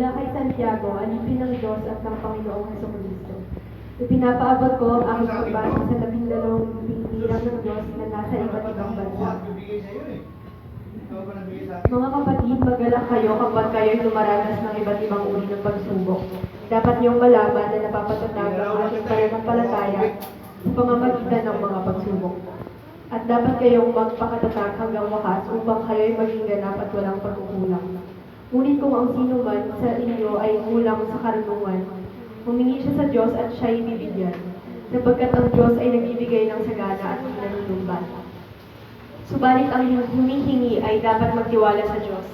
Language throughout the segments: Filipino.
mula kay Santiago, alipin ng Diyos at ng Panginoong Jesucristo. Ipinapaabot ko ang aking pagbasa sa 12 pinilang ng Diyos na nasa iba't ibang bansa. Mga kapatid, magalak kayo kapag kayo'y lumaranas ng iba't ibang uri ng pagsubok. Dapat niyong malaman na napapatatag ang ating pananampalataya sa pamamagitan ng mga pagsubok. At dapat kayong magpakatatag hanggang wakas upang kayo'y maging ganap at walang pagkukulang. Ngunit kung ang sino man sa inyo ay kulang sa karunungan, humingi siya sa Diyos at siya'y bibigyan, sapagkat ang Diyos ay nagbibigay ng sagana at nanunumbat. Subalit ang humihingi ay dapat magtiwala sa Diyos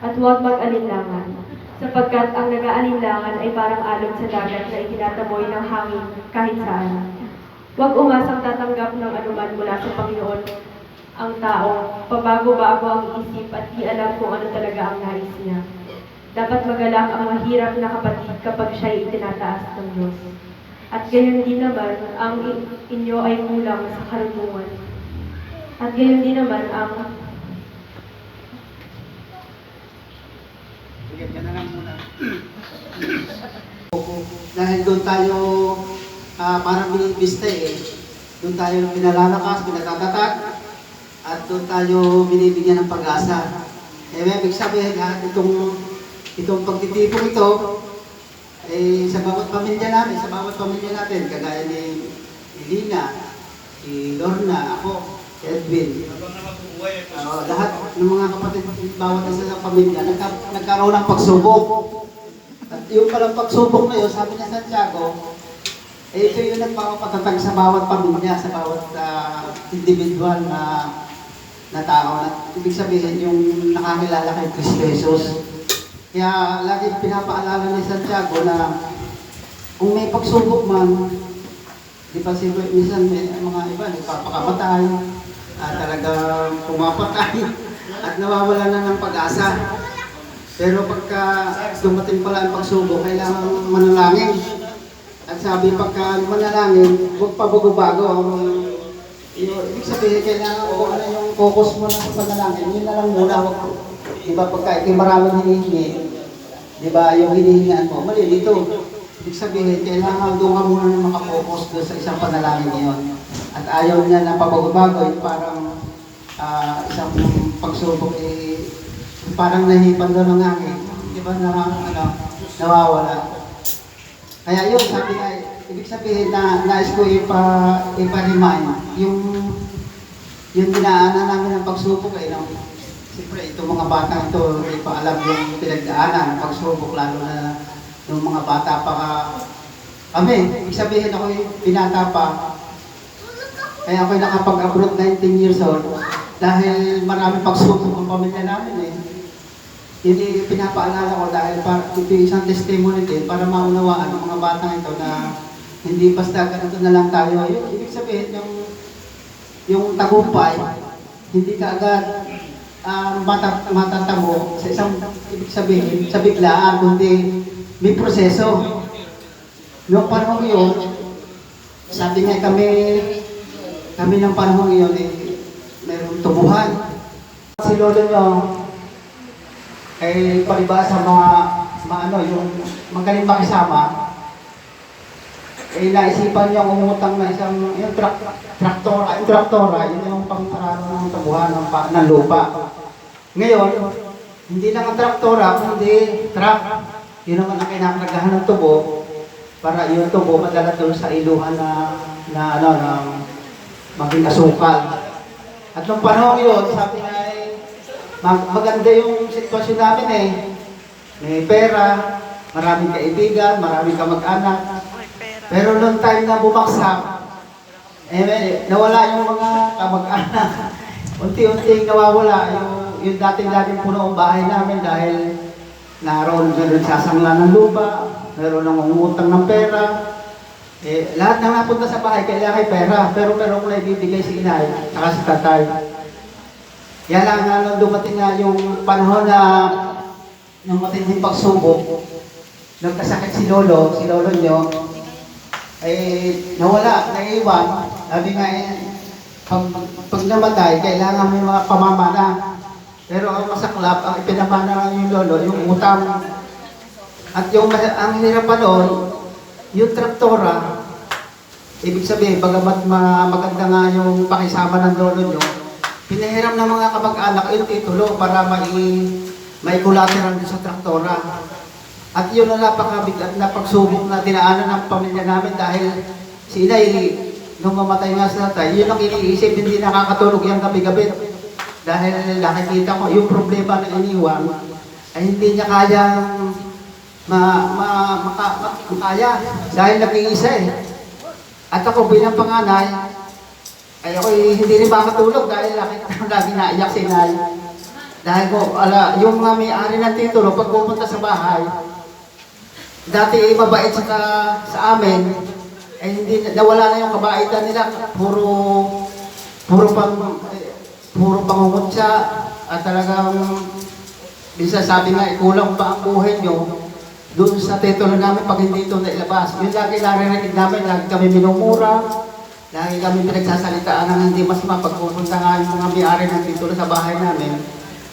at huwag mag-alinlangan, sapagkat ang nag-aalinlangan ay parang alon sa dagat na itinataboy ng hangin kahit saan. Huwag umasang tatanggap ng anuman mula sa Panginoon ang tao, pabago-bago ang isip at di alam kung ano talaga ang nais niya. Dapat magalak ang mahirap na kapatid kapag siya'y itinataas ng Diyos. At gayon din naman, ang inyo ay kulang sa karunungan. At gayon din naman ang... Sige, yan na lang muna. Dahil doon tayo parang binibista doon tayo pinalalakas, pinatatatag, at doon tayo binibigyan ng pag-asa. Ibig sabihin itong pagtitipong ito, sa bawat pamilya natin, kagaya ni Lina, si Lorna, ako, si Edwin, lahat ng mga kapatid, bawat isa sa pamilya, nagkaroon ng pagsubok. At yung palang pagsubok na yun, sabi ni Santiago, ito yung nagpapatatag sa bawat pamilya, sa bawat individual na tao. Ibig sabihin, yung nakakilala kay Kristo Jesus. Kaya lagi pinapaalala ni Santiago na kung may pagsubok man, di ba minsan may mga iba, nagpapakamatay, talaga pumapatay, at nawawala na ng pag-asa. Pero pagka dumating pala ang pagsubok, kailangan manalangin. At sabi, pagka manalangin, huwag pa bago-bago. Ibig sabihin, kailangan kung ano yung focus mo na sa panalangin, yun na lang muna. Diba, pagka ikaw maraming hinihingi, diba, yung hinihingaan mo, malilito. Ibig sabihin, kailangan doon ka muna na makafocus doon sa isang panalangin ngayon. At ayaw niya na pabago-bago, yung parang isang pagsubok, parang nahipan doon ng hangin. Diba, nawawala. Kaya yun, sabi nga, ibig sabihin na nais ko ipa-remind yung dinaanan namin ng pagsubok siyempre itong mga bata ito, hindi pa alam yung pinagdaanan ng pagsubok, lalo na yung mga bata pa kami. Ibig sabihin ako yung binata pa, kaya ako nakapag-abroad 19 years old dahil maraming pagsubok ng pamilya namin Hindi pinapaalala ko dahil ito isang testimony din para maunawaan ng mga batang ito na hindi basta ganito na lang tayo. Ibig sabihin, yung tagumpay, hindi ka agad matatamo sa isang, ibig sabihin, sa biglaan, kundi may proseso. Noong panahon yun, sabi nga kami ng panahon yun, mayroong tubuhan. Si lolo nyo, ay palibasa yung magaling makisama, naisipan niya umutang na yung traktora, yun yung pang-araro ng tabuhan ng lupa. Ngayon, hindi lang ang traktora, kundi truck. Yun naman ang kinakaragahan ng tubo, para yung tubo madala doon sa iluhan na maging asukal. At nung panahon yun, sabi nga maganda yung sitwasyon namin May pera, maraming kaibigan, maraming kamag-anak. Pero noong time na bumagsak, nawala yung mga kamag-anak. Unti-unting nawawala yung dating puno ang bahay namin dahil naroon sasangla ng lupa, naroon ng umutang ng pera. Lahat ng napunta sa bahay kailangan pera, pero meron ko na ibibigay si inay, saka si tatay. Yan lang nung dumating na yung panahon na ng matinding pagsubok, nagkasakit si lolo nyo, nawala, naiiwan. Sabi nga pag namatay, kailangan may mga pamamana. Pero ang masaklap, ang ipinamana lang yung lolo, yung utang. At ang hirap pa noon, yung traktora, ibig sabihin, bagamat maganda nga yung pakisama ng lolo nyo, pinahiram ng mga kamag-anak yung titulo para may collateral din sa traktora. At yun ang napakabigat na pagsubok na dinaanan ng pamilya namin dahil si inay, nung mamatay nga sa tatay, yun ang iniisip, hindi nakakatulog yung gabi-gabi. Dahil nakikita ko, yung problema na iniwan, ay hindi niya kayang makaya dahil nag-iisa eh. At ako bilang panganay, ay ako hindi rin makatulog dahil lagi naiyak si inay. Dahil ko, yung mga may-ari ng titulo, pag pupunta sa bahay, dati mabait sa amin, ay hindi nawala na yung kabaitan nila, puro pangungot siya at talagang minsan sabi nga, kulang pa ang buhay nyo doon sa titulo namin pag hindi ito nailabas. Yun lagi naririnig namin, lagi kami minumura, lagi kami pinagsasalitaan ng hindi mas mapagpupunta nga yung mga may-ari ng titulo sa bahay namin,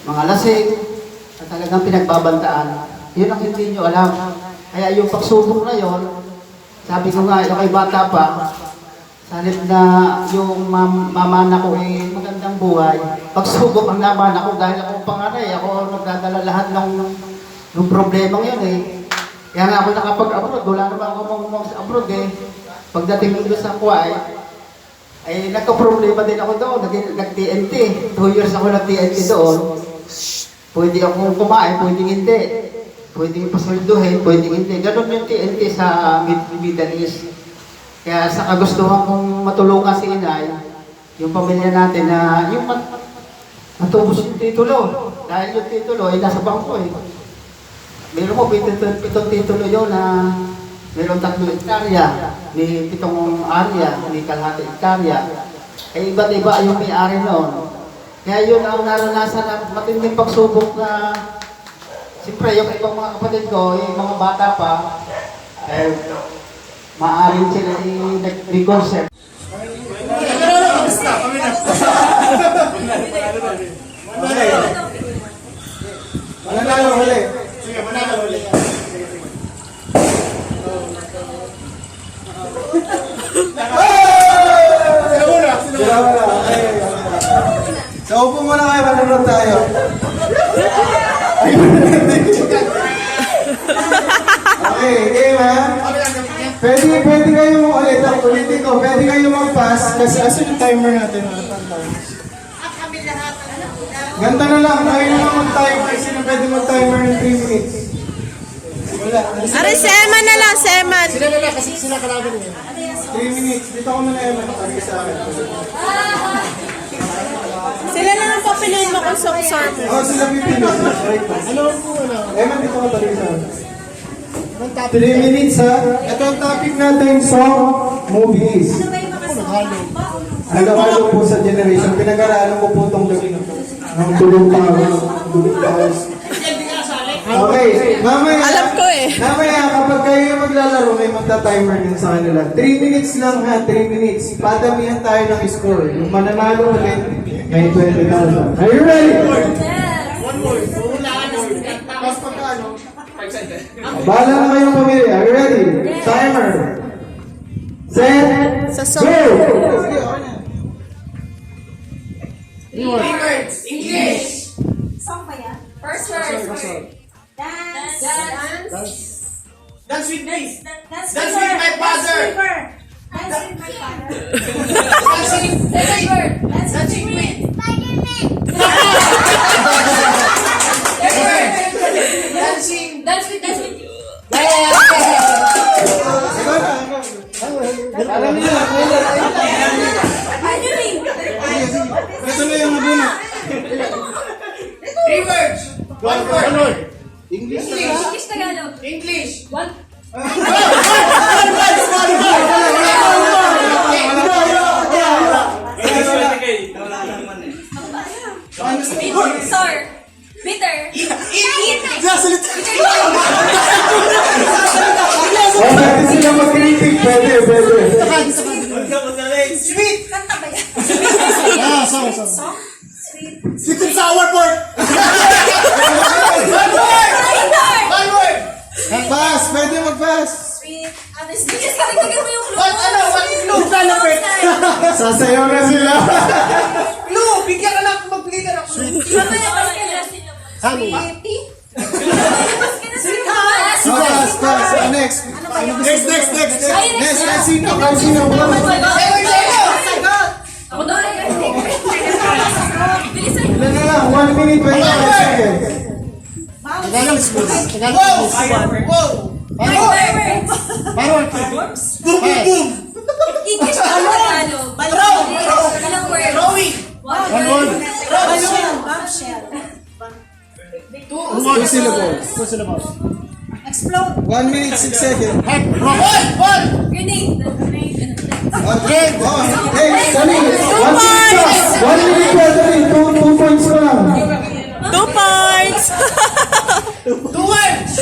mga lasing, at talagang pinagbabantaan. Yun ang hindi nyo alam. Kaya yung pagsubok na yon, sabi ko nga, yung kay bata pa, sanip na yung mamana ko ay magandang buhay, pagsubok ang naman ako dahil ako panganay, ako nagdadala lahat ng problemang yun eh. Kaya nga ako nakapag-abroad, wala naman ako mamumang sa abroad eh. Pagdating ko doon sa Kuwait, ay nagka-problema din ako doon, nag-TNT. 2 years ako nag-TNT doon. Pwede akong kumain, pwede hindi. Pwede pasulduhin, pwede hindi. Ganon yung TNT sa Middle East. Kaya sa kagustuhan kong matulungan si inay, yung pamilya natin na yung matubos yung titulo. Dahil yung titulo ay nasa bangko eh. Meron mo 7 titulo yun na meron 3 hektarya, may 7 area, may kalahati hektarya. Ay iba't iba yung may-ari noon. Kaya yun ang naranasan na matinding pagsubok na siyempre yung ibang mga kapatid ko, yung mga bata pa, eh, maaaring sila i-reconcept. Mananalo ulit. Sige, mananalo ulit. Sila muna. So, upo muna kayo, manunod tayo. Okay, game ha? Pwede kayo ulit ang ulitin ko. Pwede kayo mag-pass kasi asan yung timer natin? Ganda na lang, tayo na lang mag-timer. Sino pwede mag-timer ng 3 minutes? Wala. Aray, Seman na lang, Seman. Sila na lang kasi sila kalaban niya. 3 minutes. Dito ko muna Eman. Sabi sa akin. Sila na lang papiliin mo kung song mo. Oh, sila pipili. Ano po ano? Eman, dito ko talaga sa akin. 3 minutes ha. Ito ang topic natin, song, movies. Halo-halo po sa generation. Pinag-aralan ko po itong ng tulong tao. Okay, mamaya. Alam ko eh. Mamaya, kapag kayo maglalaro, may magta-timer din sa kanila. 3 minutes lang ha, 3 minutes. Padamihan tayo ng score. Yung mananalo ulit, may 20,000. Are you ready? One more. Tapos pagkano? Bahala na kayong pamilya. Are you ready? Timer. Set. Sa Go! song. Sige, okay na. English. Song ba yan? First word. Dance. Dance with me. Dance Dance with my father. Dance with my father. Dancing. Second word. Dance Dancing with with. Spider-Man. Third word. Dancing. Dance with you. Alam niyo na. Ano yun? Ito na yung nabuna. 3 words. 1 word. English. English Tagalog. English. One. Sour. Bitter. Eat. Oh, pwede sila mag-critic. Pwede. Sweet. Kanta ba yan? Song. Sweet and sour pork. One word. Bitter. One word. Pass! Pwede mag-pass! Sweet. Honestly, kasi karagdagan mo yung clue. What clue? Lalapit. Sasayaw na sila! Clue! Bigyan ka na, magbigay ka na. Lumabas ka na. Sweetie. Lumabas ka na, sweetie. Oh, pass, pass. Next! Next. Next, sino? Sino? Ako daw na yan. Bilisan mo. Ilan na lang? 1 minute, 25 seconds. Wow! Boom! English ba ang Tagalog? Ilang word? Rowing! One word. Two syllables. 1 minute, 6 seconds. One! Grenade. Okay. Oh, hey, sorry. 1 minute pa. 1 minute pa. Sorry. 2 points pa lang. 2 points! 2 words!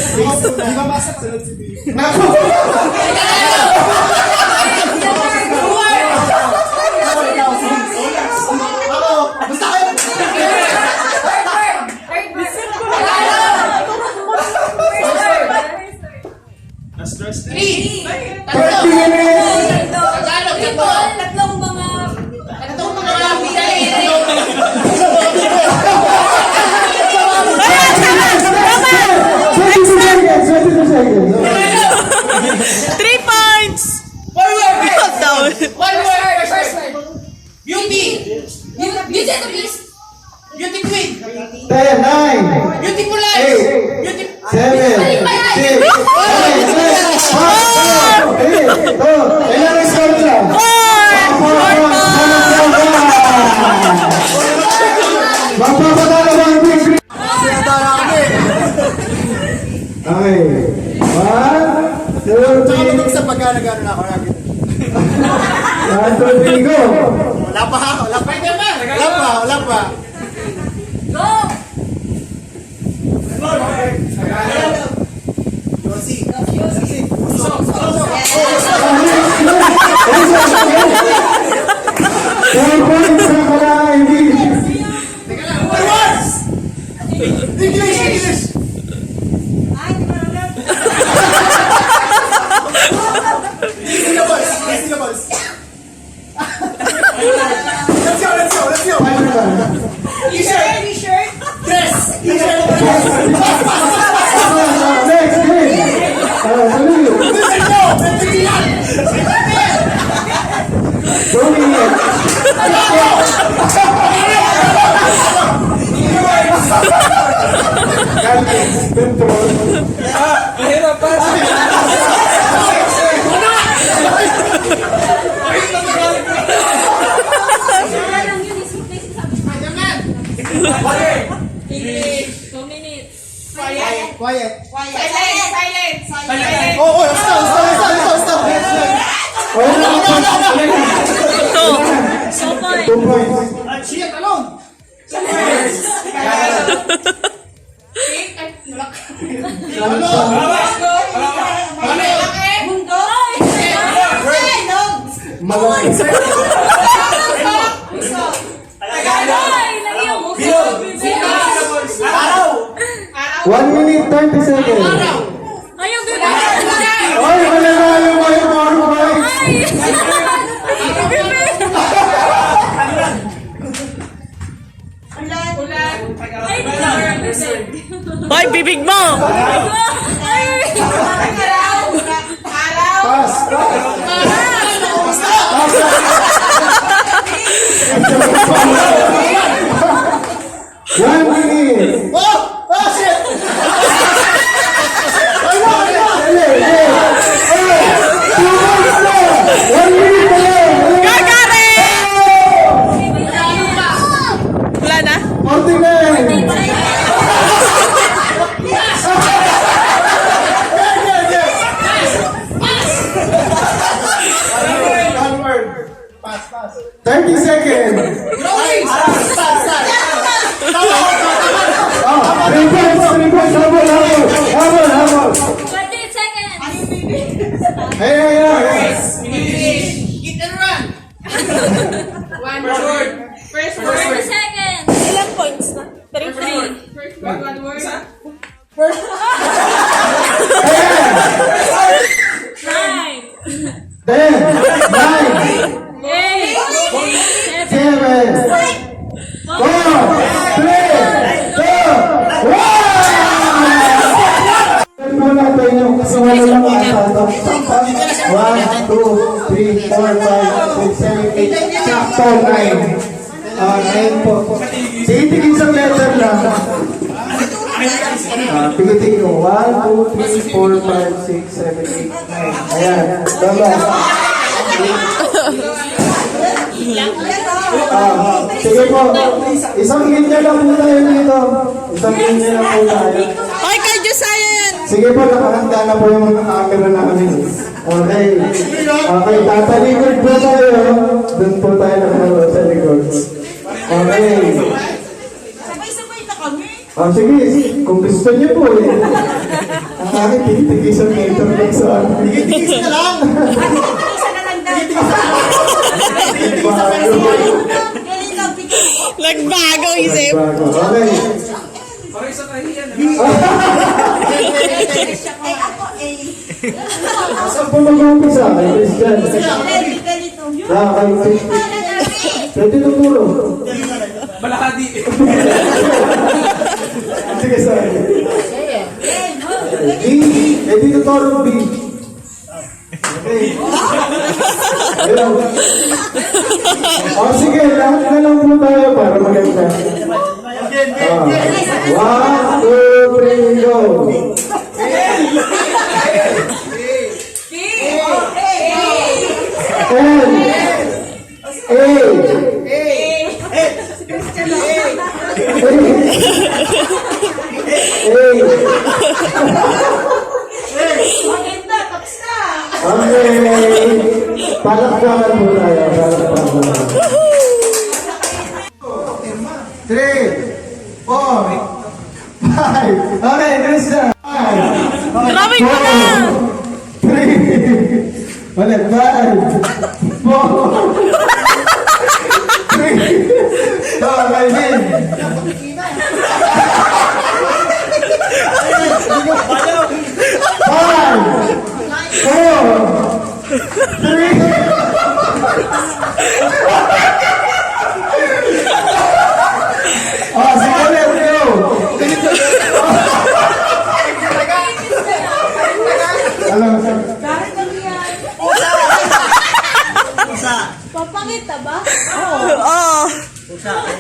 Naku! Basta kayo! Three! 30 minutes. Tatlong mga... Itong mga bigay! 22 seconds. 22 seconds. 3 points! 1 word! Down. 1 word! First word! Beauty! Beauty and the Beast. Beauty queen! 10, 9, Beautiful 8, eyes! Beauty... 7, 6, 5, 4, 3, 2, ilang score lang? 4 magpapatalo ba ang Big Green? Okay. 1, 2, 3, sa pagkana-gana na ako lagi. 1, 2, 3, go! Wala pa! Wala pa! Go! Four points na pala, English. English! Syllables! Let's go! T-shirt! Dress! T-shirt! Next, game. Salute. Go, Miguel. Calming, control. Wala lang yun. Isip na sinasabi. 2 minutes. Quiet! Silence. Oh, stop! Oh, no. 2 points. Shit, alone! Mundo. Malaki. Ay, lagi yung mundo. 1 minute, 30 seconds. Ayaw bebe. Ay, mananalo mo yung 4 points. Ay. Bebe. Ay, Hoy, bibig mo! Ay. Pass, pass. 1 minute. Oh, shit! Dali, dali. Ay, 2 points na. 1 minute na lang. Gagari! Wala na? 49. One word. Pass. 30 seconds. Rolling! Oh, 3 points. Habol. 20 seconds. Hey. Hit and run! One word. First 30 seconds. Ilang points na? 3 1, 2, 3, 4, 5, 6, 7, 8. Sakto, 9. Ngayon po. Tigil sa letter lang. Tigil ko. 1, 2, 3, 4, 5, 6, 7, 8, 9. Ayan. Tama. Sige po. Isang linya lang po tayo dito. Isang linya lang po tayo. Hoy, kay Josiah yan. Sige po, nakahanda na po yung mga camera namin. Okay. Okay, tatalikod po tayo. Doon po tayo nakahalo sa likod. Okay. Sabay-sabay na kami. Sige, kung gusto niyo po eh. Ang aking titigisan na ito lang sa akin. Tigis na lang. Isa na lang daw. Galing lang, picture. Nagbago isip. Okay. Eh, ako, eh. Saan po mag-umpisa? Kay Christian. Ganito. Kay Christian. Pwede tuturo. Balakadi. Sige, sorry. B. Pwede tuturo B. Okay. Ayun. Sige, lahat na lang po tayo para maganda. 1, 2, 3, go. Maganda, tapos na. Okay. Palakpakan po tayo. Palakpakan. 3, 4, 5. Okay, Krista. 5, Drawing mo na. 3. Ulit, 5, 4, 3. Okay, Vin. 5, 4, 3. Bakit kami yan? Papangita ba? Oo.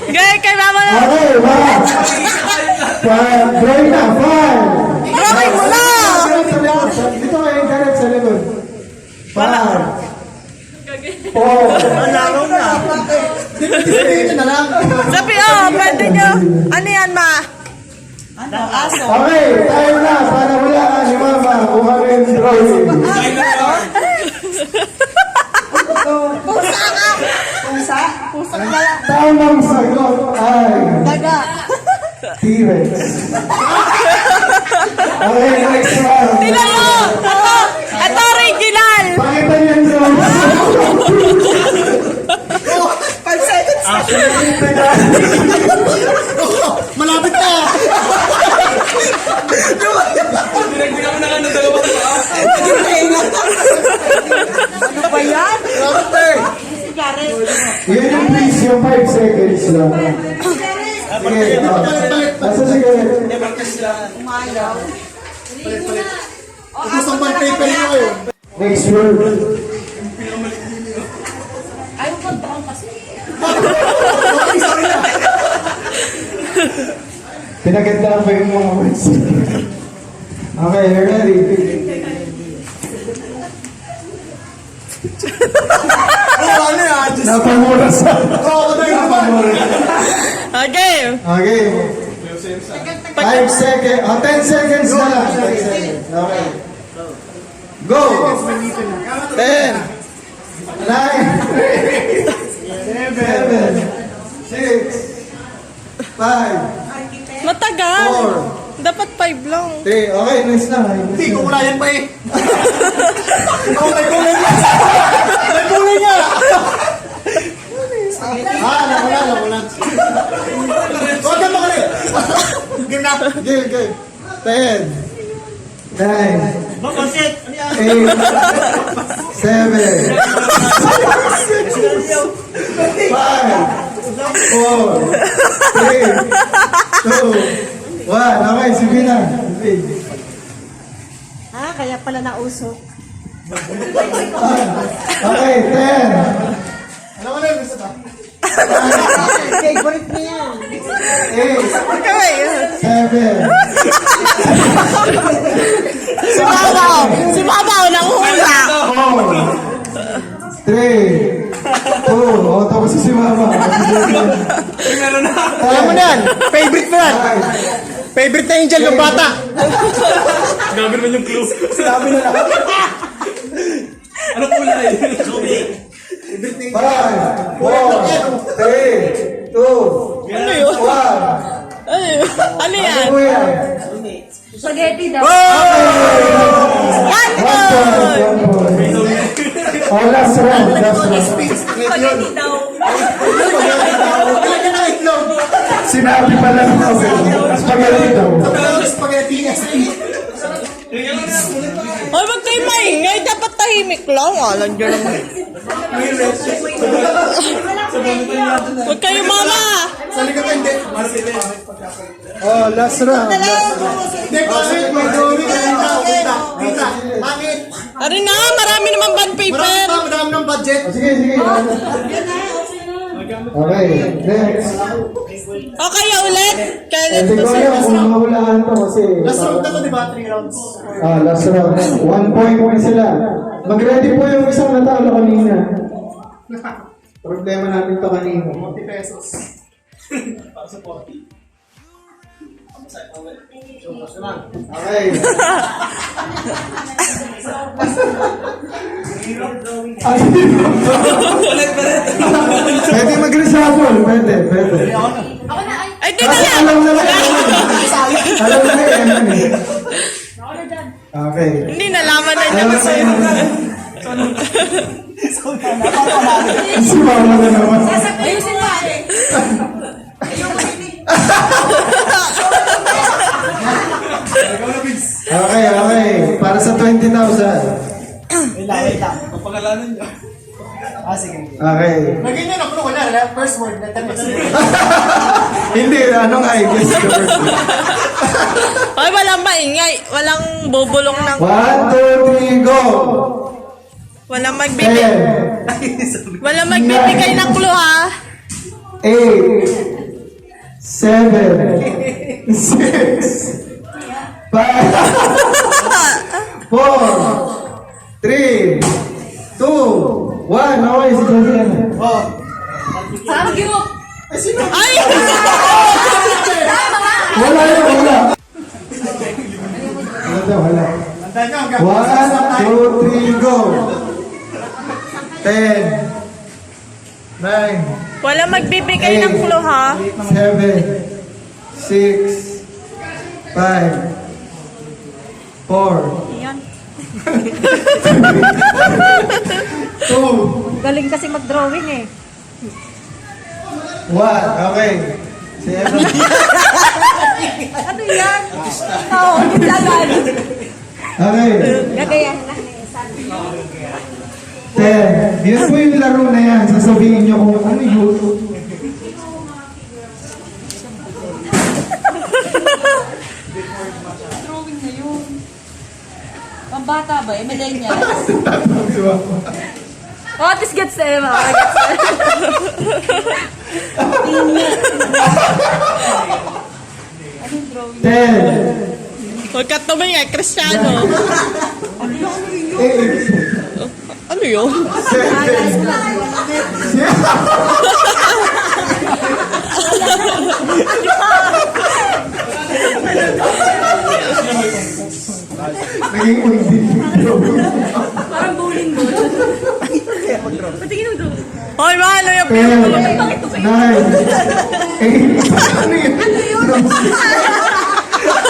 Gay, kay mama na. Okay, 1. Drawing na, 5. Drawing mo na. Dito kayo, direct sa likod. 5, 4. Sabi, pwede nyo. Ano yan, ma? Okay, tayo na. Para wala ka ni Mama. Kung ano yung drawing. Pusang dala. Tamang sagot ay Daga. T-Rex. Okay, next one. Tingnan mo. Ito original. Pakita niyo yung drawing. 5 seconds. Malapit na. Pinagbigan mo na nga ng dalawang tao. Ano ba yan? Si Jared. Yun yung please, yung 5 seconds lang. Sige, nasa sige. Umayaw. Gusto bang paper nyo kayo? Next word. Ayaw ko doon kasi. Pinagandaan ba yung mga words? Okay, you're ready. Ano yan? Napamura sa... Oo, ano yun naman? Okay. Okay. 5 seconds. 10 seconds na lang. 10 seconds. Okay. Go! 10 9 7 6 5 Matagal. 4 Dapat 5 lang. 3 Okay, nice na. Hindi ko wala yan pa eh. Oh, may kulay niya. May kulay niya. Wala. Huwag ka makulit. Game na. Game 10 9 Bakit? 8 7 5 4 3 2 1 Okay, sige na. Kaya pala nausok. Okay, 10. Alam mo na yung gusto ba? Favorite niya yan. 8. Kami. 7. Si Babaw. Si Babaw nanghula. 4. 3. 2. O, tapos si Mama. Meron na. Alam mo na yan. Favorite mo yan. Favorite na angel ng bata. Gabi naman yung clue. Sinabi na lang. Ano kulay? 5, 4, 3, 2, Ano yun? 1. Ano yun? Ano yan? Ano yan? Spaghetti daw. One point! Oh, last round. Last round. Spaghetti daw. Talaga na itlog. Sinabi pa lang ako. Spaghetti daw. Spaghetti SP. Ay, wag kayo maingay. Dapat tahimik lang. Alam nyo naman. Wag kayo, mama! Sa likod ko hindi. Oh, last round. Hindi, bakit? May dori. Dita. Bakit? Ano na? Marami naman bond paper. Madami ng budget. Sige, sige. Okay, next. O kaya ulit? Kaya Hindi ko alam kung mahulaan to kasi... Last round na to, di ba? 3 rounds. Last round. 1 point po sila. Mag-ready po yung isang natalo kanina. Problema natin to kanina. 40 pesos. Para sa 40. Okay. Pwede mag-reshuffle. Pwede, pwede. Ay, di na Kasi lang! alam na lang. Alam na yung Eman eh. Okay. Hindi nalaman na niya Alam kasi. Si Mama na naman. Ayusin mo eh. Okay, okay. Para sa 20,000. Wait lang. Papangalanan niyo. Sige. Okay. Lagyan niyo na kung wala. First word. Letter S. Hindi, ano nga eh. Guess the first one. Ay, walang maingay. Walang bubulong ng... 1, 2, 3, go! Walang magbibigay. 10, Walang magbibigay ng clue, ha? 8, 7, 6, 5, 4, 3, 2, 1. Okay, si Josian. Samgyup. Ay! Wala yun, wala. Wala, wala. Tandaan niyo, hanggang 1, 2, 3, go! 10, 9, Walang magbibigay ng clue, ha? 7, 6, 5, 4, Yan. 2, Galing kasi mag-drawing eh. 1. Okay. Si Evan. Ano yan? Oo, yung lagan. Okay. Gagayan na. 10. Yun po yung laro na yan. Sasabihin nyo kung ano yun. Drawing na yun. Pambata ba? Millennial. Oh, this gets to Emma. Anong drawing? 10. Huwag ka tumingay, Cristiano. 8. Ano yun? 7. Naging undi. Parang bowling ball. Patingin mo doon. Hoy, mahalo yung 10. 9. 8. Ano yun?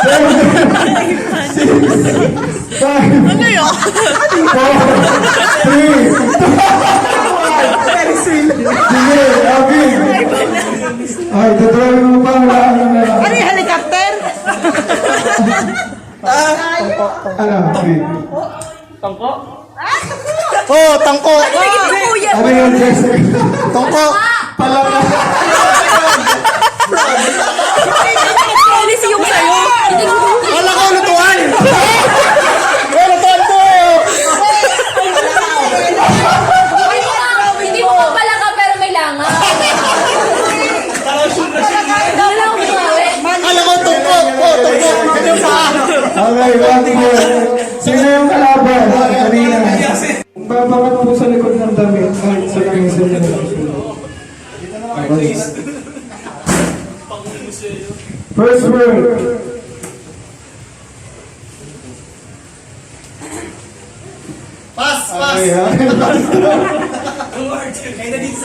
7. 6. 5. Ano yun? 4, 3, sige, Abby. Ay, tatrawin mo pa, wala ka na lang. Ano yung helicopter? Ano, Abby? Oh, tangko. Ano yung Jessica? Tangko. Palaka. Policy yung sa'yo. Wala ko lutuan. Wala lutuan ko. Okay, one more. Sino yung kalaban? Kanina. Babakat po sa likod ng damit. Kahit sa lamisa niya na okay. First word. Pass! Okay,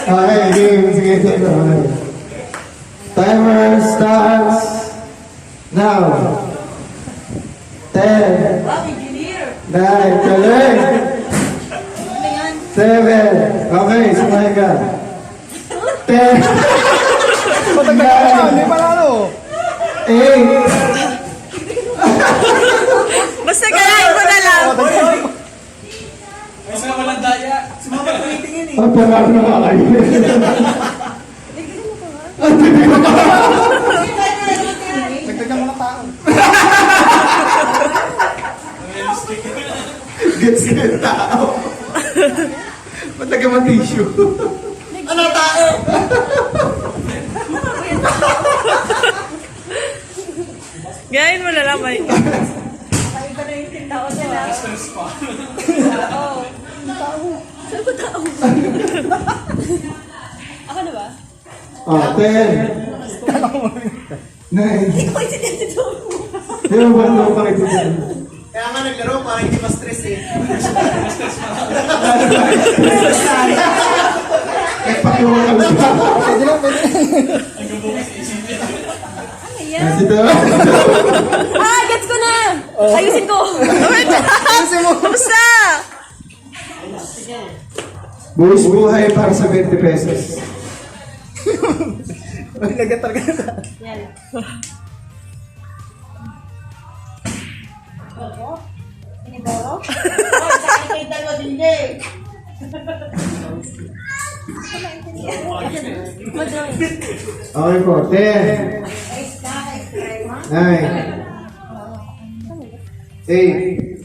okay, game. Sige, sige. Okay. Timer starts now. 10, 9, galing. 7, okay, sumay ka. 10, 9, 8, Basta galahin mo na lang. ang pangarap na kayo. Gets ka yung tao. Ba't nagka-tissue? Ano tayo? Galahin mo na lang, may. Ako na ba? Oh, 10. 9. Yung bando pa ito dyan. Kaya nga naglaro para hindi ma-stress eh. Eh, pakiwala ka. Dito. Ah, gets ko na! Ayusin ko! Wait lang. Basta. Buwis buhay para sa 20 pesos. Yan. Inidoro? Oh, sa akin kayo dalawa din eh. Okay po, 10. 9. 8.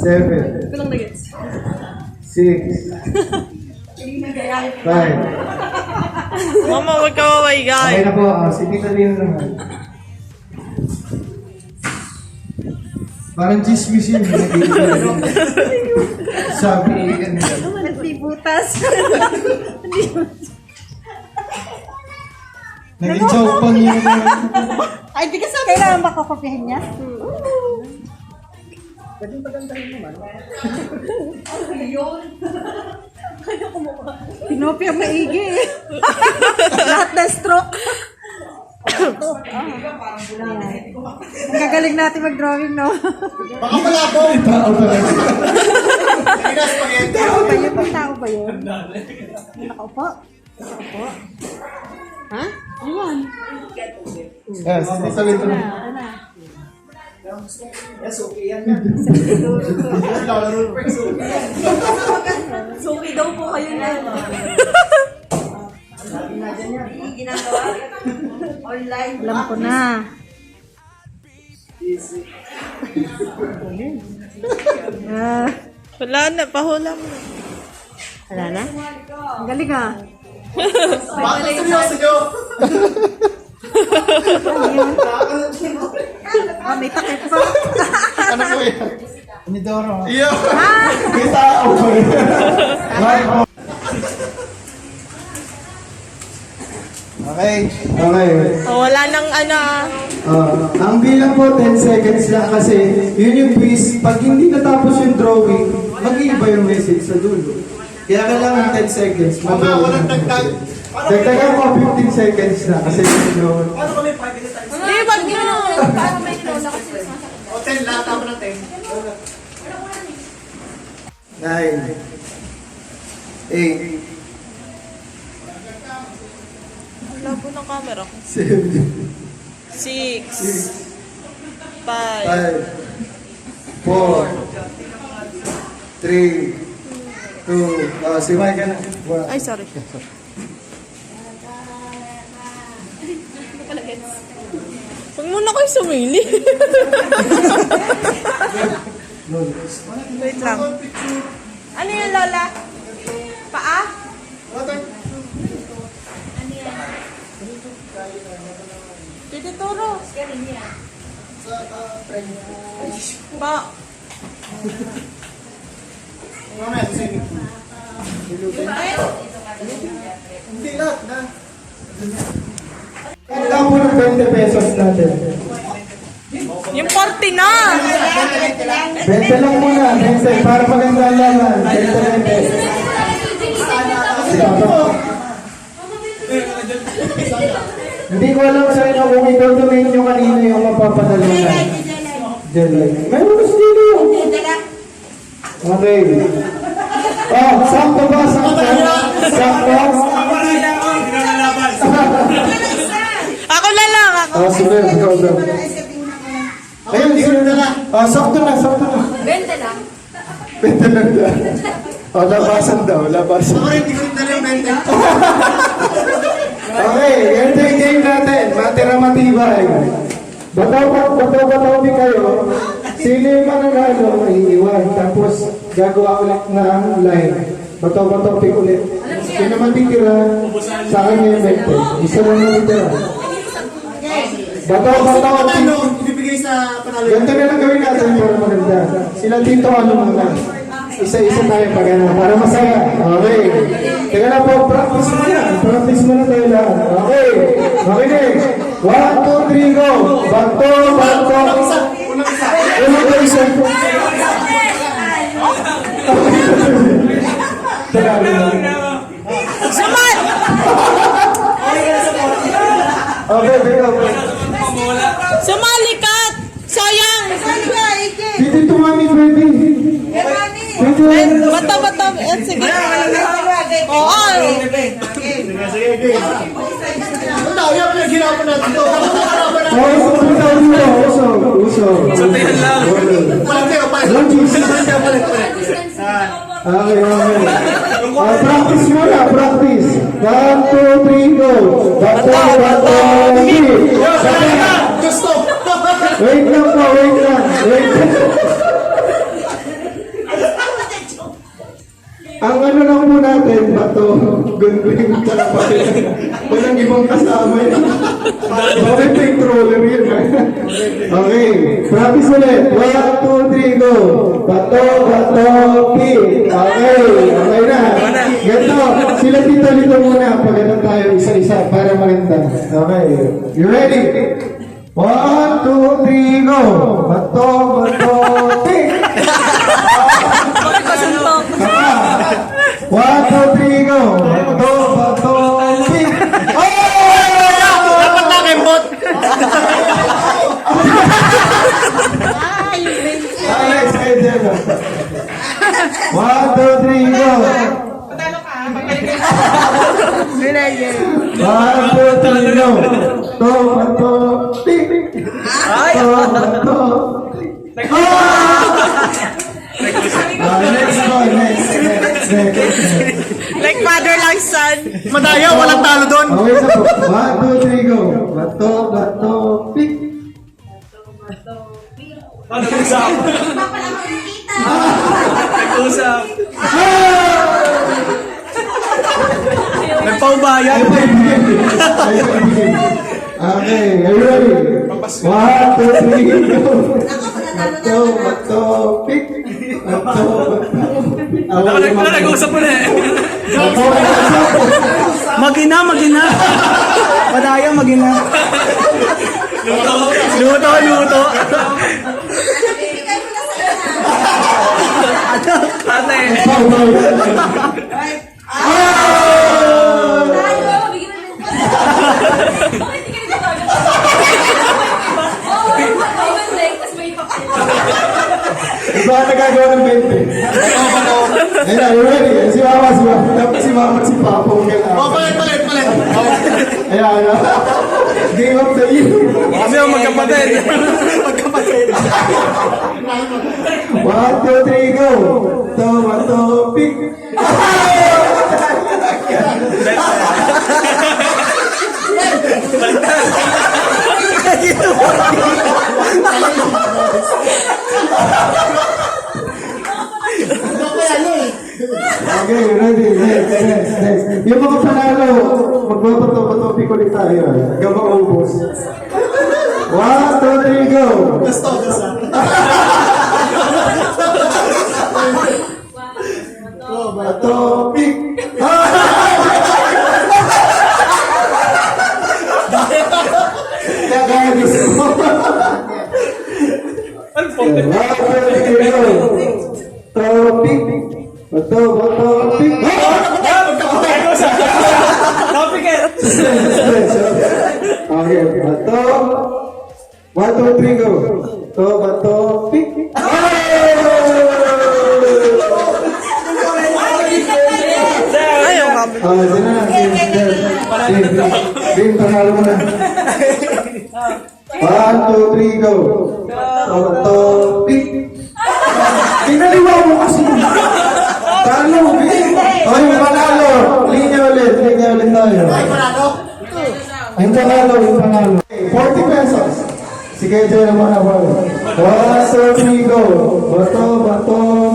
7. Kulang na gets. 6. 5. Mama, huwag ka maway, Okay guys. na po, si Tita Lina naman. Parang chismis yun. Sabi ka nila. Nagpibutas. Naging joke pa niya. Ay, di ka sabi. Kailangan ba kakopihin niya? Pinopia maigi eh. Lahat na stroke. Ang gagaling natin mag-drawing, no? Baka pala po! Tao talaga. Hindi na spaghetti. Tao ba yun? Tao ba yun? Nakaupo? Nakaupo? Ha? Ayan. Yes, si Tita Lina. Ano na? Yes, okay yan. Suki daw po kayo na. Ginagawa? Online. Alam ko na. Wala na, pahula mo. Wala na? Ang galing ah. Bakit seryoso nyo? Ah, may takip pa. Ano po yan? Midoro. Iyo! May tao po yun. Okay. Okay. Oh, wala nang ano. Ang bilang po 10 seconds lang kasi yun yung quiz. Pag hindi natapos yung drawing, mag-iiba yung message sa dulo. Kaya kailangan 10 seconds. Mama, walang dagdag. Dagdagan ko 15 seconds na kasi yung drawing. Paano kami 5 minutes time? Hindi, wag yun. Para may kinuna kasi. O 10, lahat tama ng 10. 9 8 Labo ng camera ko. 7 6 5 5 4 3 2 simay ka na. Ay, sorry. Huwag muna kayo sumili. Wait lang. Ano yun, Lola? Paa? Ano yan? Tito Toro. Pa. Hindi lahat na. Ito po ng 20 pesos natin. Yung 40 na. 20 lang muna, 20 para maganda ang laman. 20 pesos. Hindi ko alam sa inyo kung ito tumayin nyo kanina yung mapapadalunan. Jelly. May unos dito. Okay. Oh, sakto ba? Sakto? Sakto? Ako na lang. Ako. Oh, sige. Ikaw daw. Ayun, sige na lang. Oh, sakto na, sakto na. 20 lang. 20 lang daw. Oh, labasan daw, labasan. Okay, ito yung game natin. Matira matibay. Bataw din kayo. Sino yung mananalo, iiwan. Tapos, gagawa ulit ng line. Bataw pick ulit. Sino matitira, sa akin yung 20. Isa lang matitira. Bataw pick. Ibibigay sa panalo. Ganito na lang gawin natin para maganda. Sila dito ano muna. Isa-isa tayo pag ano, para masaya. Okay. Teka na po, practice mo na. Practice mo na tayo lahat. Okay. Makinig. 1, 2, 3, go. Bato. Unang isa. Teka lang. Sumat. Okay, teka. Sumali ka. Sayang. Dito tumami, baby. Bato. Sige. Oo. Uso. Okay. Practice mo na, practice. 1, 2, 3, go. Bato. Wait lang po, wait lang. Ang ano lang po natin, bato, gunting, kalapati. Walang ibang kasama yun. Okay, take roller yun. Okay, practice ulit. 1, 2, 3, go. Bato, pick. Okay na. Ganito, sila dito muna. Pagano tayo isa-isa para maganda. Okay, you ready? 1, 2, 3, go. Bato, pick. 1, 2, 3, go. Bato, pick. Dapat na kembot. Alex, kayo dyan. 1, 2, 3, go. 1, 2, 3, go. Bato, pick. Bato, pick. Next. Like father like son. Madayo, walang talo doon. Okay, so 1, 2, 3, go. Bato, pick. Nag-usap. Nagpaubayan. Okay, are you ready? 1, 2, 3, go. Bato, pick. Nag-usap mo na eh. Magina. Madaya, magina. Luto. Ate. Iba ang nagagawa ng 20. Ayun na, you ready? Si Mama. Dapat si Mama at si Papa. Palit. Ayan. Game of the year. Kasi yung magkapatid. 1, 2, 3, go. Bato, pick. Okay, ready. Next. Yung mga panalo, magbabato-bato pick ulit tayo. Hanggang maubos. 1, 2, 3, go! Bato, pick! Kaya gusto mo. 1, 2, 3, go! Topic! Bato, pick! Okay, bato. 1, 2, 3, go! Bato, pick! Ayaw kami. Sino na? Game, panalo mo na. 1, 2, 3, go! Bato, pick! Pinaliwa mo kasi. Talo, pick! O, yung panalo. Linya ulit tayo. Yung panalo. 40 pesos. Sige, dyan naman ako. 1, 2, 3, go! Bato,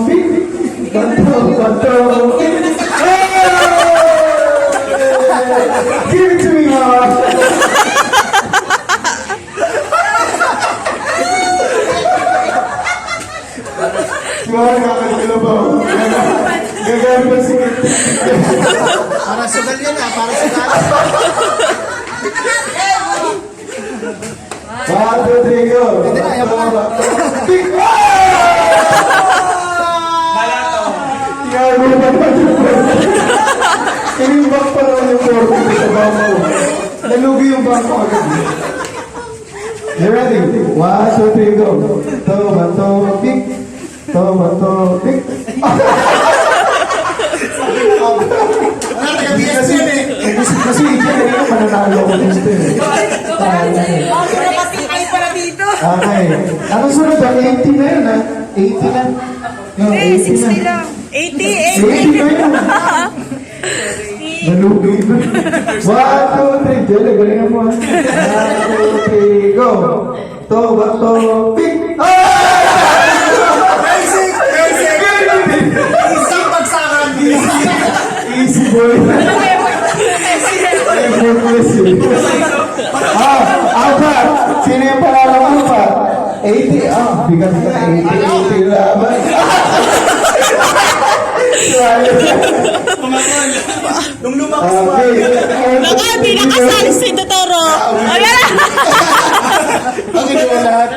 pick! Bato, pick! Give it to me, Mama. Mama, nakakagilo ba? Gagawin ba si Para sugal yan para sugal. 1, 2, 3, go. Pick! Tingnan mo ba Inimbak pa naman yung 40 sa bangko. Nalugi yung bangko agad. You ready? 1, 2, 3, go. Tomato, pick. Tomato, pick. Kasi hindi ko mananalo ko dito eh. Okay. Anong sunod ba? 80 na yun ha? 80 na? No, 80 na. 80 na yun. Nalugi na. 1, 2, 3. Jelle, galingan mo ha. 1, 2, 3, go. Tomato, pick. Basic! Isang pagsakan. Easy boy. Alpha! Sino yung pangalang Alpha? 80. Bigat ka. 80 laban. Nung lumakas pa. Baka hindi nakasali si Totoro. Ayan! Ang ginawa lahat.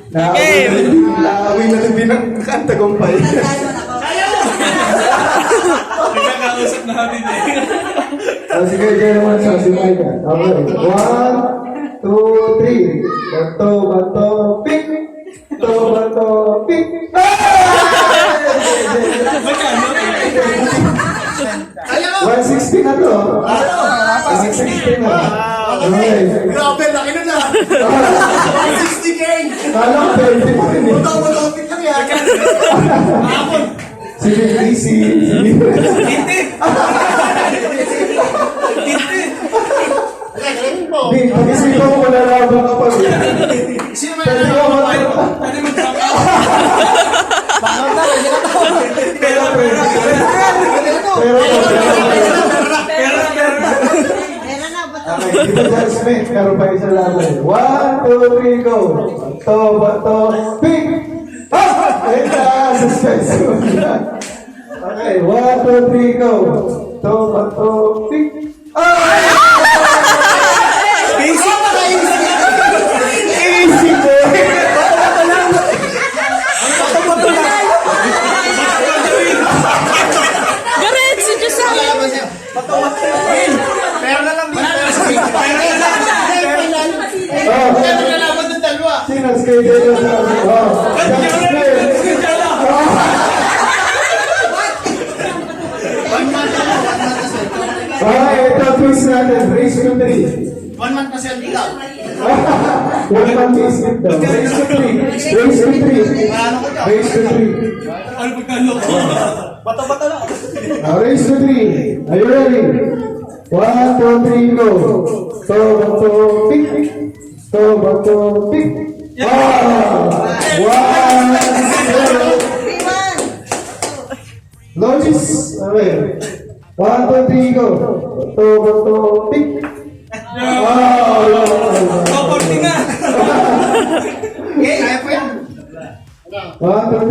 Nakawin na din ang kantagumpay. Nagkakausap namin eh. Sige, kaya naman sa simay ka. Okay. 1, 2, 3. Bato, pick. Bato, pick. 160 na to. 160 na. Okay. Grabe, laki na na. 160K. Kala ko 20 pa rin eh. Malapit lang yan. Sige, easy. Di, pag-isipan mo malalaban ka pa rin. Sino may nalaman? Pwede mag-drop out. Pero. Okay, dito judgment. Meron pa isa laban. 1, 2, 3, go. Bato, pick. Wait na, suspense. Okay, 1, 2, 3, go. Bato, pick. Basic na kayo. Easy boy. Garet, si Josay! Pero na lang dito. Pero na lang ng dalawa. sino schedule sa judgment. Okay, ito twist natin. Race to 3. 1 month pa siya dito. One man twist it daw. Race to 3. Race to 3. Race to 3. Ano pagkalo? Bata-bata lang. Race to 3. Are you ready? 1, 2, 3, go. Bato, pick. Bato, pick. 1, 0. Logis. Okay. 1, 2, 3, go. Bato, pick.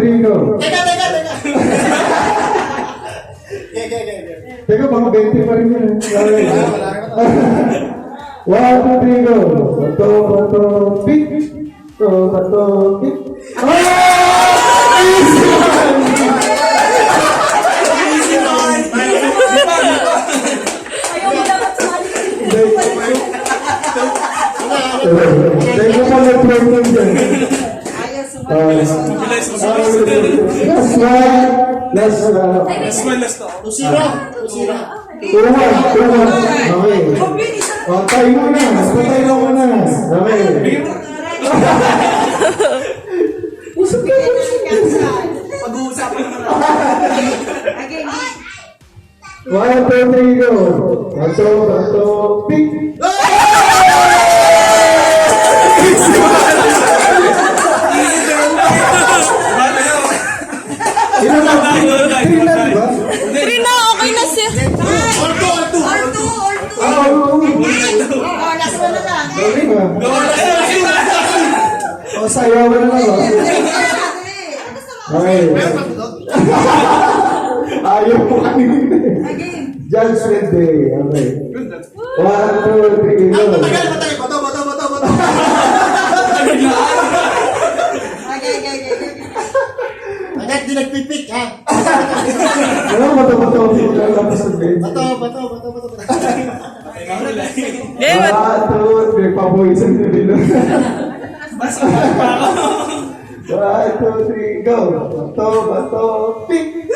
2, 3, go. Teka. Teka, baka 20 pa rin yun. Okay. 1, 2, 3, go. Bato, pick. Bato, pick. Oh! Easy one! Thank you for the problem dyan. Last one. Okay. Tayo muna. Patay na muna. Okay. Pag-uusapan mo na. 1, 2, 3, go. Bato, pick. Ilan lang? 3 lang, di ba? Trina, okay na siya. Okay ba? O, sayaw na lang, oh. Okay. Ayaw mo kanina. Judgment Day. Okay. 1, 2, 3, go. Matagal. Bato. Agad di nagpipik, ha? Ano ba ito? Lalabas ang bed. Bato. Game. 1, 2, 3, pabuisan na rin. 1, 2, 3, go. Bato, pick.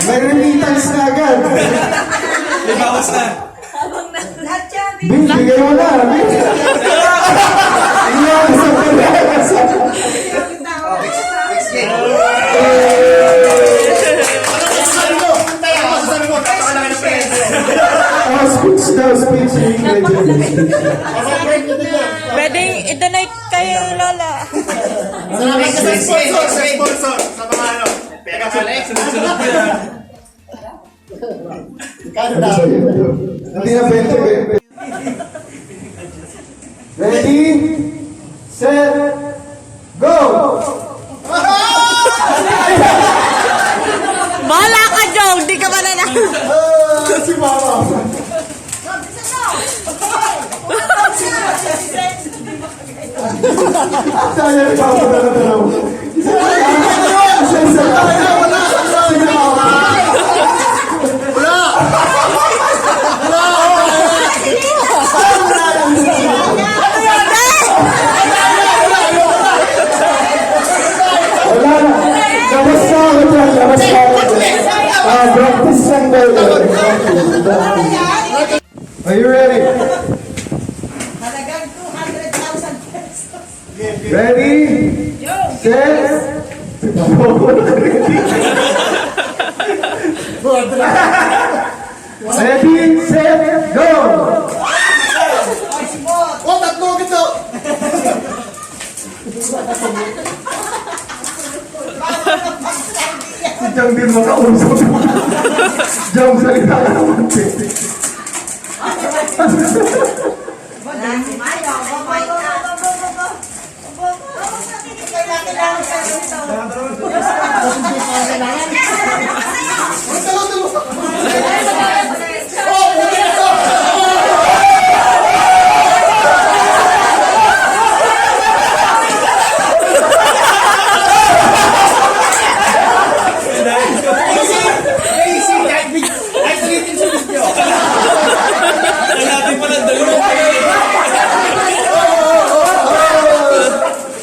May remittance na agad. Bawas na. Vince, bigay mo na. Vince. Iyan sa pagkakas. Next game. Masasabi mo, tapakalaki ng pera. Speech daw, speech. Pwedeng i-donate kayo, Lola. Salamat sa sponsor. Sa mga ano. Pera pala eh. Sunod-sunod ko yan. Hindi na 20. Ready, set, go! Bahala ka, Joe. Di ka mananalo. Si Mama. Saya ni Papa dalam. Are you ready? Ready? Set. Ready, set, go! Oh, tatlo gito. Si Jang din makausap. Jang, salita ka naman.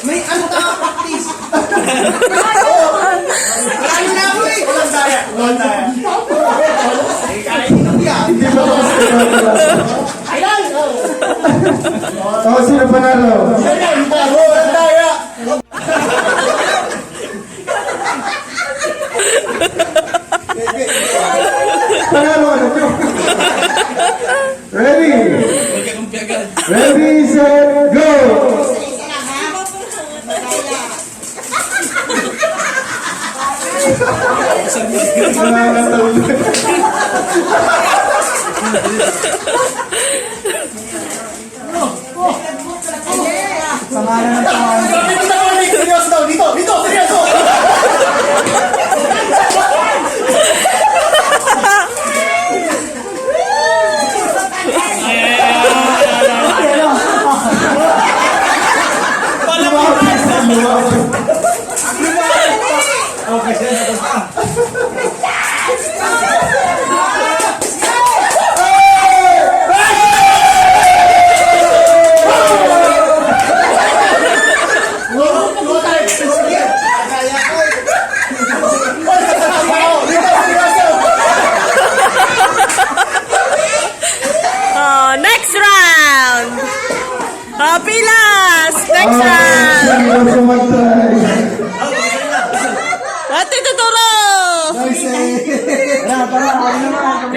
May ano ka practice? Seryoso daw, dito, seryoso! Oh, next round. Oh, pilas. Next round. Ate Tuturo.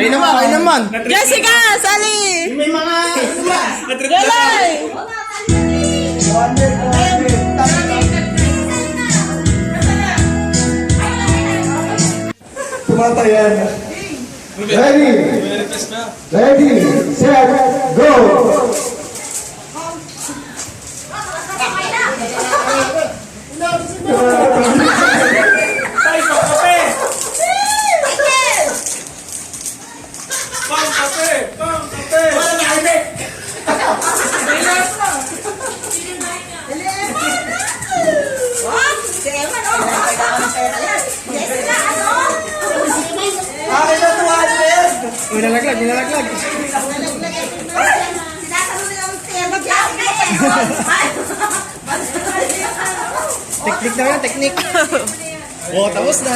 Kayo naman. Jessica, Sally. May mga... Galay. Tumatayan. Ready? Ready, set, go! Nalaglag. Teknik na yan, teknik. Oh, tapos na.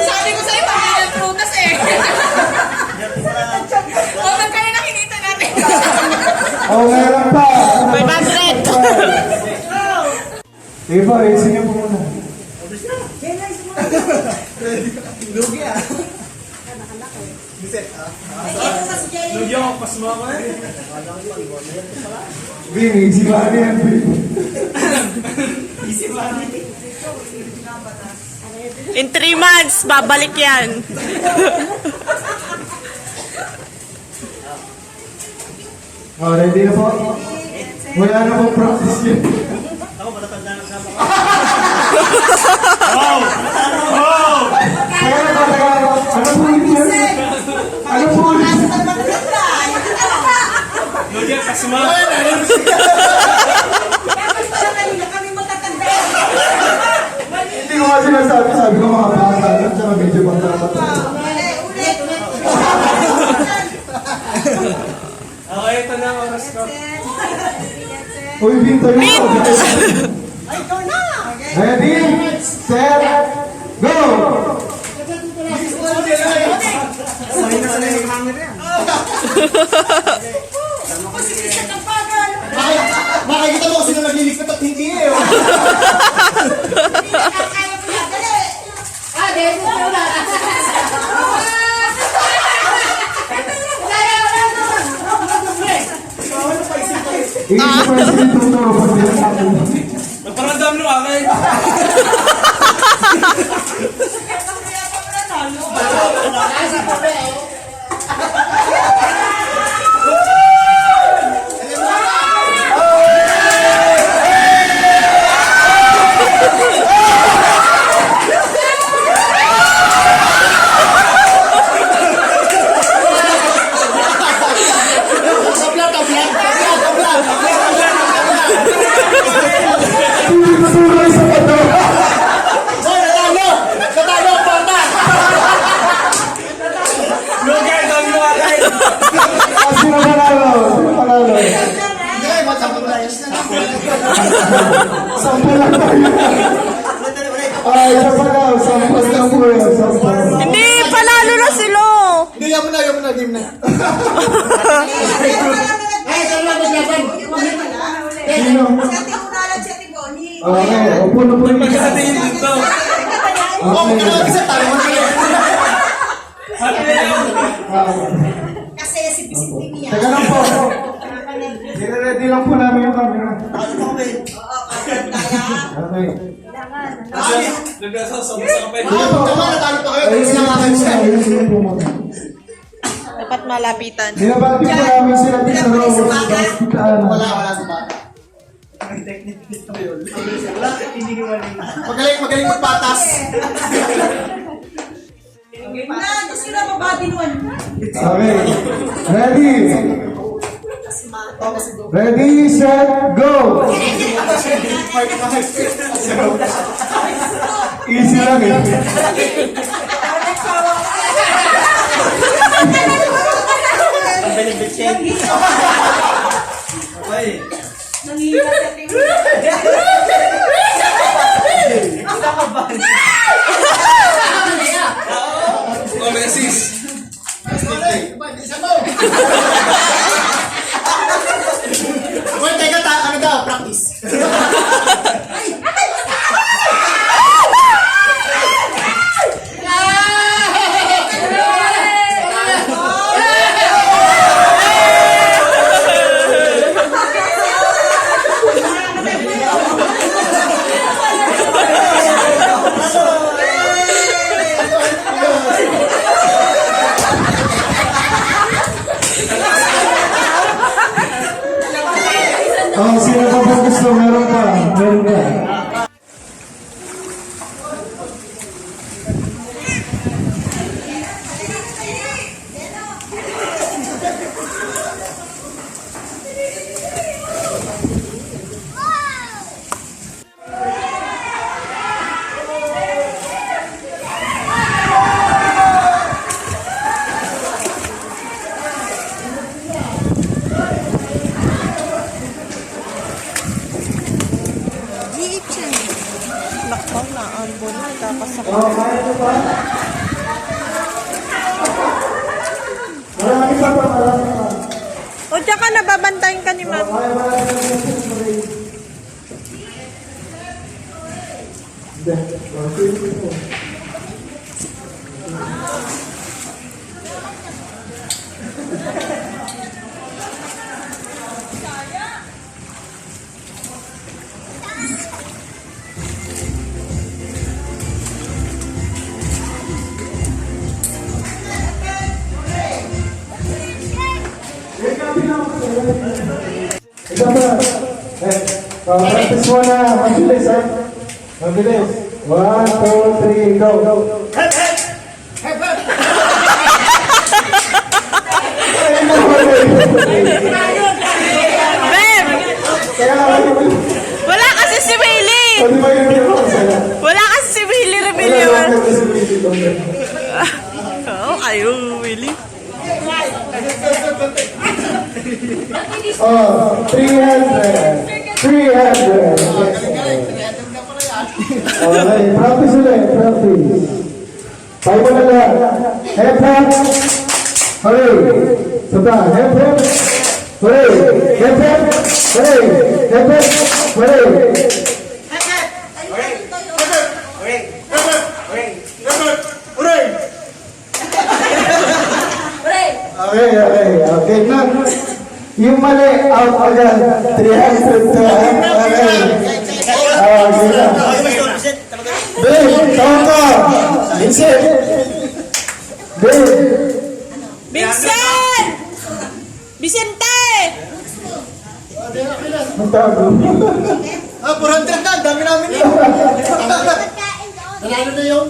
Sabi ko sa'yo, pag nagprutas eh. O, magkano nakikita natin? Oh, meron pa! 500. Sige po, isin niyo po muna. Lugi ah. Lugi ako, pasma ako eh. Vin, easy ba yan, Vin? In 3 months, babalik yan. Oh, ready na po? Wala na pong practice yun. Kaya na talaga, ano po yun? Ano po yun? Lugi, pasma. Hindi ko kasi nasabi, sabi ko mga bata lang, tsaka medyo bata-bata. Okay, ito na ang oras ko. Uy, Vin, tayo na. Ready, set, go! Makikita mo sino nagliligpit at hindi eh. Easy pa yung tuturo pag pinag-akin. Nagparadam nyo akin. Sino panalo? Sino panalo? Sampo lang tayo. Ay, isa pa daw. Sampo lang po yun. Sampo. Hindi, panalo na sila. Hindi, yaman na, game na. Sino? Ate Unalan, si Ate Bonnie. Okay, upo na po yung Magkakatingin dito. Kasi si Bisiti niya. Teka lang po. Nire-ready lang po namin yung camera. Oo, kaya. Okay. Nagkasasama sa kapay. Ayun po muna. Dapat malapitan. Binabati po namin sila din sa Robot. Wala sa bata. Magaling magpatas. Na, gusto na mabati nun. Okay. Ready? Ready, set, go! Easy lang eh. Nangihinga si Ate Unalan. Oh, may assist. Uy, teka, ano daw? Practice. Oh, sino pa po gusto? Meron pa. Meron pa. Laktaw na, albon na, kakasakit. Oh, kaya ko pa? Marami pa pa, marami pa. O, tsaka nababantayin ka ni Ma'am. Kaya marami pa. Hindi. Okay po. Ito pa. Practice mo na. Mabilis ha. Mabilis. 1, 2, 3, go. Bem! Wala kasi si Willie! Wala kasi si Willie Rebellion. Oo, kayo, Willie. Oh, 300. 300. Okay, practice ulit. Practice. Tayo mo na lang. Hep, hep. Hooray. Saba. Hep, hep. Hooray. Hep, hep. Hooray. Hep, hep. Hooray. Okay, okay. Okay na. Yung mali, out agad. 300 to. Okay. Okay na. Babe, tawag ka. Vincent. Babe. Vincent! Vicente! Ang tawag mo. 400 na, dami namin yun. Nanalo na yun.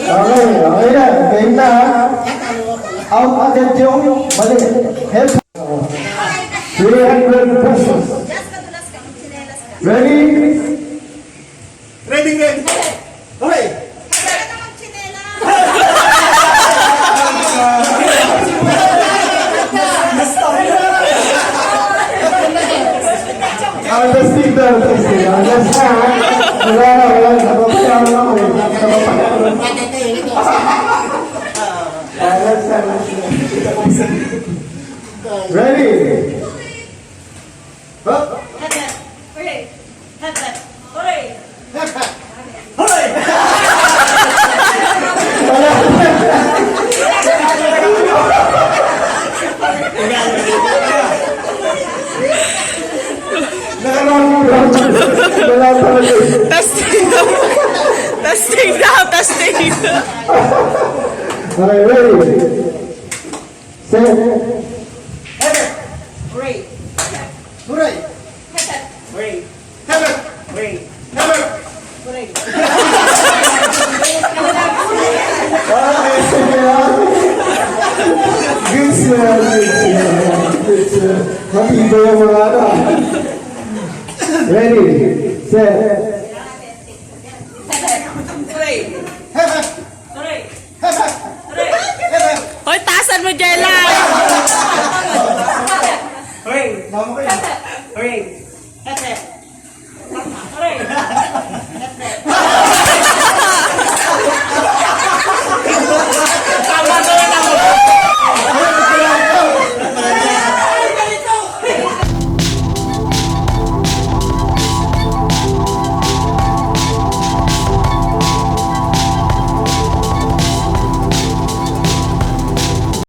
Okay, okay na. Game na ha. Out agad yung mali. Help. 300 pesos. Ready? Ready, ready. Okay. Testing daw, testing. Let's na ha. Wala na, wala na. Napapayaw na ako. Napapayaw na. Let's na. Ready? Okay, ready? Set. Good sir, good sir. Happy ba yung mga ano? Ready, set,